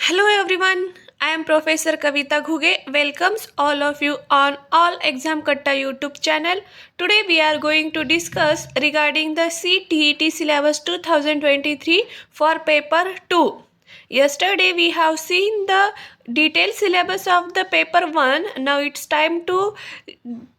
Hello everyone, I am Professor Kavita Ghuge. Welcomes all of you on All Exam Katta YouTube channel. Today we are going to discuss regarding the CTET syllabus 2023 for paper 2. Yesterday we have seen the detailed syllabus of the paper 1. Now it's time to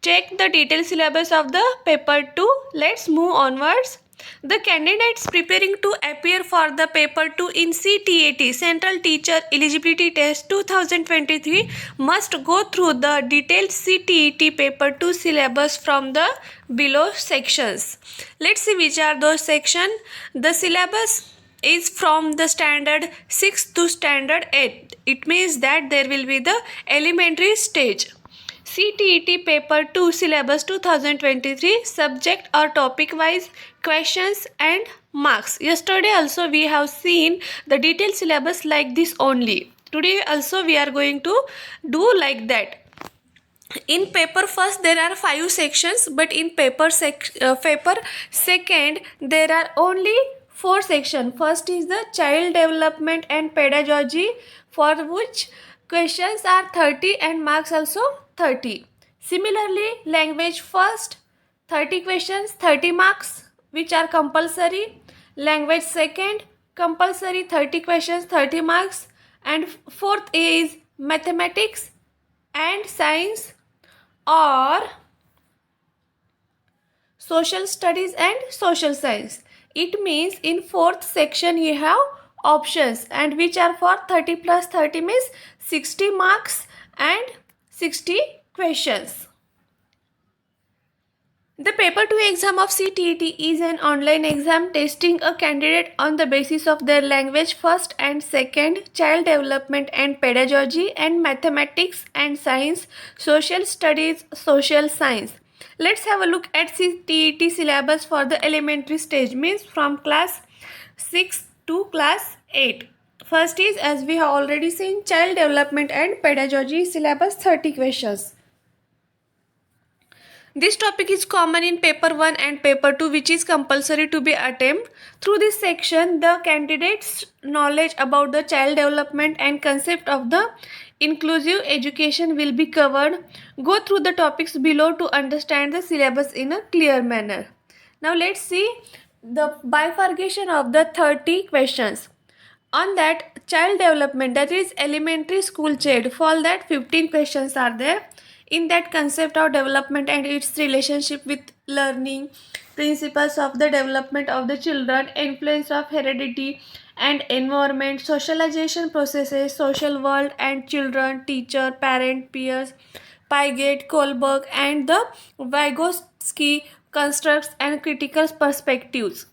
check the detailed syllabus of the paper 2. Let's move onwards. The candidates preparing to appear for the paper 2 in CTET Central Teacher Eligibility Test 2023 must go through the detailed CTET paper 2 syllabus from the below sections. Let's see which are those sections. The syllabus is from the standard 6 to standard 8. It means that there will be the elementary stage. CTET Paper 2 Syllabus 2023 subject or topic wise questions and marks. Yesterday also we have seen the detailed syllabus like this only. Today also we are going to do like that. In paper first there are 5 sections, but in paper second there are only 4 sections. First is the child development and pedagogy, for which questions are 30 and marks also 30. Similarly, language first 30 questions, 30 marks, which are compulsory. Language second compulsory, 30 questions, 30 marks. And fourth is mathematics and science or social studies and social science. It means in fourth section you have options, and which are for 30 plus 30 means 60 marks and 60 questions. The paper 2 exam of CTET is an online exam testing a candidate on the basis of their language first and second, child development and pedagogy, and mathematics and science, social studies, social science. Let's have a look at CTET syllabus for the elementary stage, means from class 6 to class 8. First is, as we have already seen, child development and pedagogy syllabus, 30 questions. This topic is common in paper 1 and paper 2, which is compulsory to be attempted. Through this section, the candidates' knowledge about the child development and concept of the inclusive education will be covered. Go through the topics below to understand the syllabus in a clear manner. Now let's see the bifurcation of the 30 questions. On that, child development, that is elementary school child, for that 15 questions are there. In that, concept of development and its relationship with learning, principles of the development of the children, influence of heredity and environment, socialization processes, social world and children, teacher, parent, peers, Pygate, Kohlberg and the Vygotsky constructs and critical perspectives.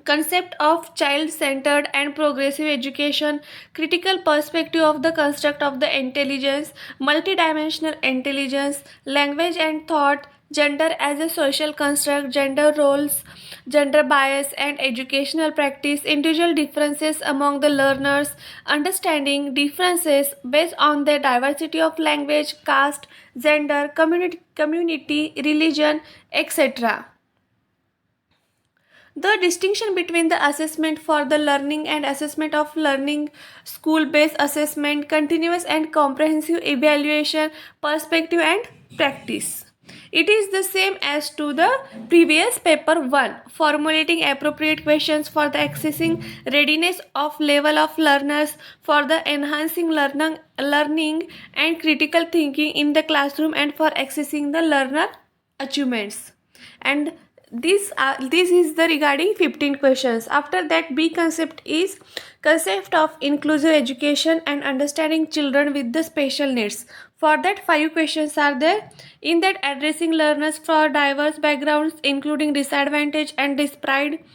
Concept of child-centered and progressive education, critical perspective of the construct of the intelligence, multidimensional intelligence, language and thought, gender as a social construct, gender roles, gender bias and educational practice, individual differences among the learners, understanding differences based on their diversity of language, caste, gender, community, religion, etc. The distinction between the assessment for the learning and assessment of learning, school-based assessment, continuous and comprehensive evaluation, perspective and practice. It is the same as to the previous paper 1, formulating appropriate questions for the accessing readiness of level of learners, for the enhancing learning and critical thinking in the classroom, and for accessing the learner achievements. And this is the regarding 15 questions. After that, B concept is concept of inclusive education and understanding children with the special needs. For that, 5 questions are there. In that, addressing learners for diverse backgrounds including disadvantage and dispride,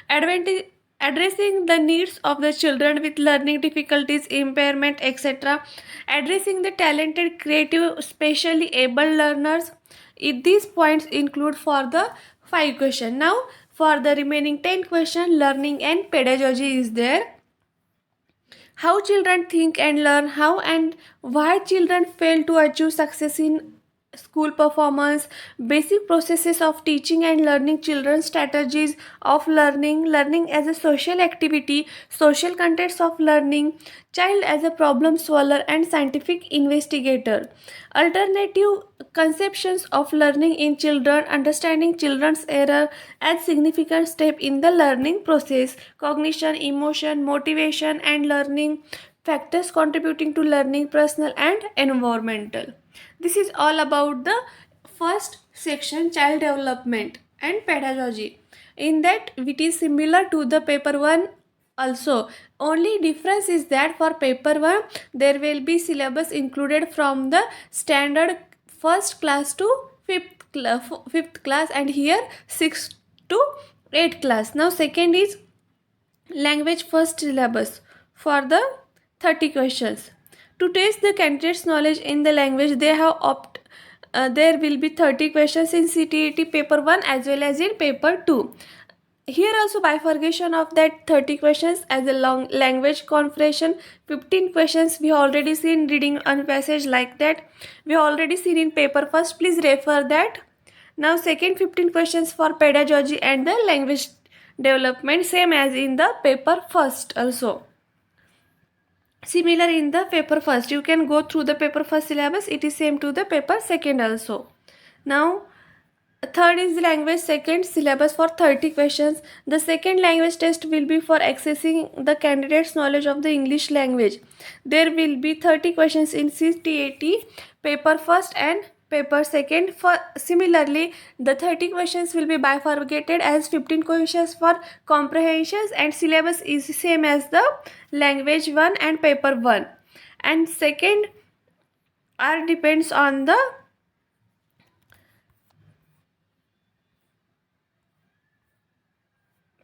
addressing the needs of the children with learning difficulties, impairment, etc., addressing the talented, creative, specially able learners. These points include for the 5 question. Now for the remaining 10 question, learning and pedagogy is there. How children think and learn, how and why children fail to achieve success in school performance, basic processes of teaching and learning children, strategies of learning as a social activity, social contexts of learning, child as a problem solver and scientific investigator, alternative conceptions of learning in children, understanding children's error as significant step in the learning process, cognition, emotion, motivation and learning factors contributing to learning, personal and environmental. This is all about the first section, child development and pedagogy. In that it is similar to the paper 1 also. Only difference is that for paper 1 there will be syllabus included from the standard first class to fifth class, and here 6th to 8th class. Now second is language first syllabus for the 30 questions. To test the candidates knowledge in the language, they have there will be 30 questions in CTET paper 1 as well as in paper 2. Here also bifurcation of that 30 questions as a long language comprehension. 15 questions we already seen reading on passage like that. We already seen in paper first. Please refer that. Now second 15 questions for pedagogy and the language development, same as in the paper first also. Similar in the paper first. You can go through the paper first syllabus. It is same to the paper second also. Now third is the language second syllabus for 30 questions. The second language test will be for accessing the candidate's knowledge of the English language. There will be 30 questions in CTAT paper first and paper second. For similarly, the 30 questions will be bifurcated as 15 questions for comprehensions, and syllabus is same as the language 1 and paper 1. And second are depends on the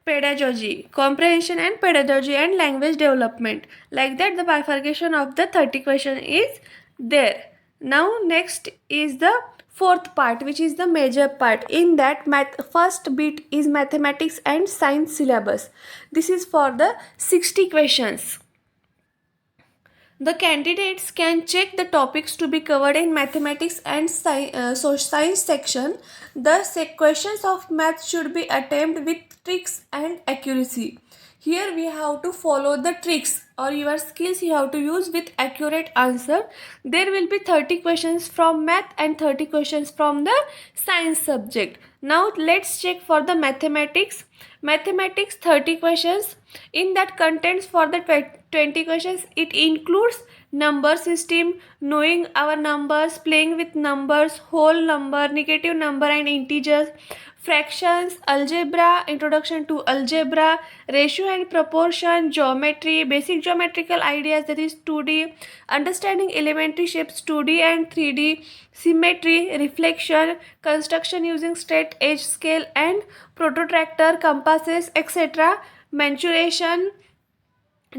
pedagogy, comprehension and pedagogy and language development. Like that the bifurcation of the 30 question is there. Now next is the fourth part, which is the major part. In that first bit is mathematics and science syllabus. This is for the 60 questions. The candidates can check the topics to be covered in mathematics and science section. The questions of math should be attempted with tricks and accuracy. Here we have to follow the tricks or your skills you have to use with accurate answer. There will be 30 questions from math and 30 questions from the science subject. Now let's check for the mathematics. Mathematics 30 questions. In that contents for the 20 questions, it includes number system, knowing our numbers, playing with numbers, whole number, negative number and integers, fractions, algebra, introduction to algebra, ratio and proportion, geometry, basic geometrical ideas, that is 2D, understanding elementary shapes 2D and 3D, symmetry, reflection, construction using straight edge scale and protractor, compasses, etc., mensuration,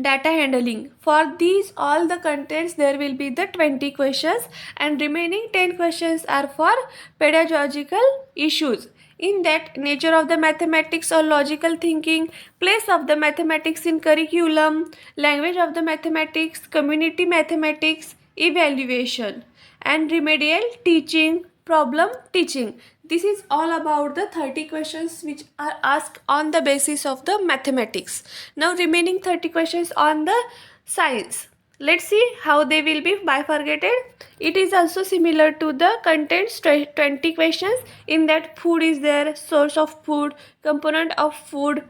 data handling. For these all the contents there will be the 20 questions, and remaining 10 questions are for pedagogical issues. In that, nature of the mathematics or logical thinking, place of the mathematics in curriculum, language of the mathematics, community mathematics, evaluation, and remedial teaching, problem teaching. This is all about the 30 questions which are asked on the basis of the mathematics. Now remaining 30 questions on the science. Let's see how they will be bifurcated. It is also similar to the contents 20 questions. In that, food is there, source of food, component of food,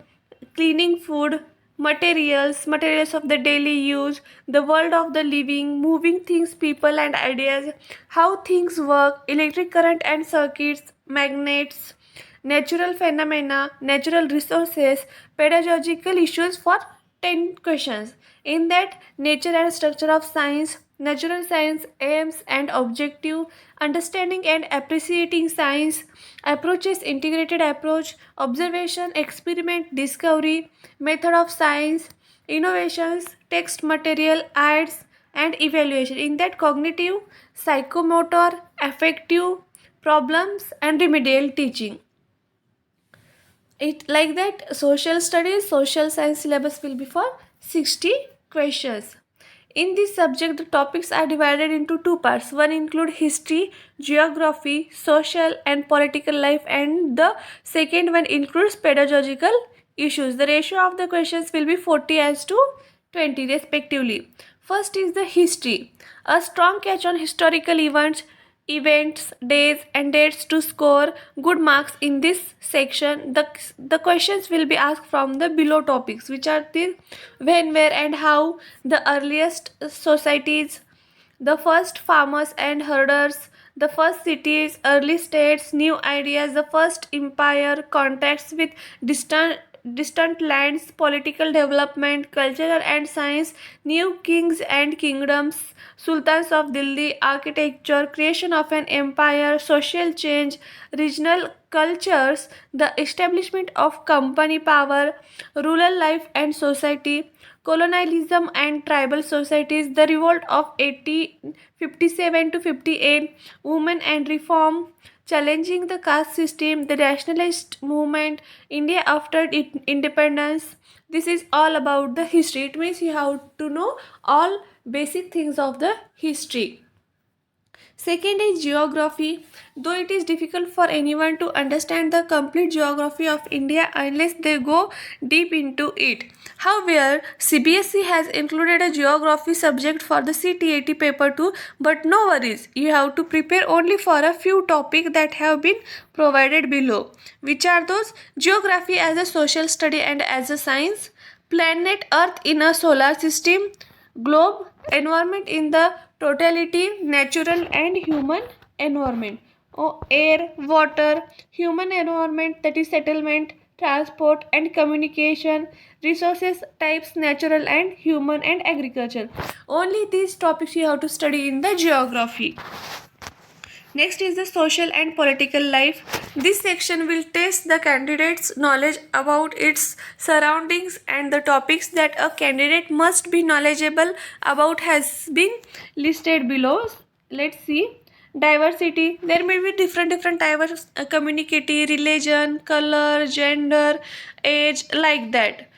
cleaning food, materials of the daily use, the world of the living, moving things, people and ideas, how things work, electric current and circuits, magnets, natural phenomena, natural resources, pedagogical issues for 10 questions. In that, nature and structure of science, natural science, aims and objective, understanding and appreciating science, approaches, integrated approach, observation, experiment, discovery, method of science, innovations, text material, ads and evaluation. In that, cognitive, psychomotor, affective, problems and remedial teaching. It like that social studies, social science syllabus will be for 60 questions. In this subject, the topics are divided into two parts. One include history, geography, social and political life, and the second one includes pedagogical issues. The ratio of the questions will be 40:20 respectively. First is the history. A strong catch on historical events, days and dates to score good marks in this section. The questions will be asked from the below topics, which are the when, where and how, the earliest societies, the first farmers and herders, the first cities, early states, new ideas, the first empire, contacts with distant lands, political development, cultural and science, new kings and kingdoms, sultans of Delhi, architecture, creation of an empire, social change, regional cultures, the establishment of company power, rural life and society, colonialism and tribal societies, the revolt of 1857 to 58, women and reform, challenging the caste system, the nationalist movement, India after independence. This is all about the history. It means you have to know all basic things of the history. Second is geography. Though it is difficult for anyone to understand the complete geography of India unless they go deep into it. However, CBSE has included a geography subject for the CTAT paper too, but no worries, you have to prepare only for a few topics that have been provided below. Which are those? Geography as a social study and as a science, planet Earth in a solar system, globe, environment in the totality, natural and human environment. Air, water, human environment, that is settlement, transport and communication, resources types, natural and human, and agriculture. Only these topics you have to study in the geography. Next is the social and political life. This section will test the candidate's knowledge about its surroundings, and the topics that a candidate must be knowledgeable about has been listed below. Let's see. Diversity. There may be different types of community, religion, color, gender, age, like that.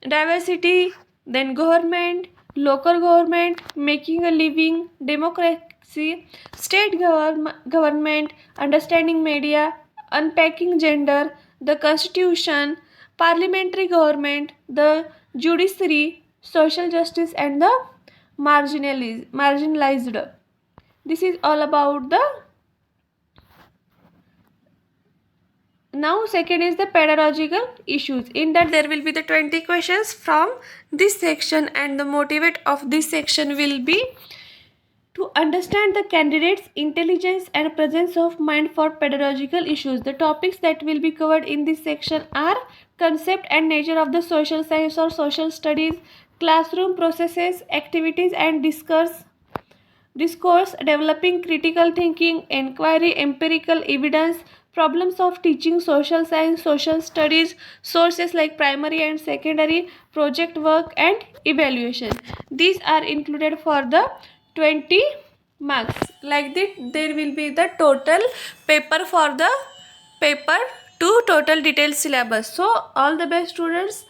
Diversity, then government, local government, making a living, democracy, state government, understanding media, unpacking gender, the constitution, parliamentary government, the judiciary, social justice, and the marginalized. This is all about the. Now second is the pedagogical issues. In that there will be the 20 questions from this section, and the motivate of this section will be to understand the candidate's intelligence and presence of mind for pedagogical issues. The topics that will be covered in this section are concept and nature of the social science or social studies, classroom processes, activities and discourse, developing critical thinking, inquiry, empirical evidence, problems of teaching social science, social studies, sources like primary and secondary, project work, and evaluation. These are included for the 20 marks. Like that, there will be the total paper for the paper 2 total detailed syllabus. So, all the best students,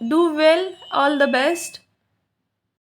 do well, all the best.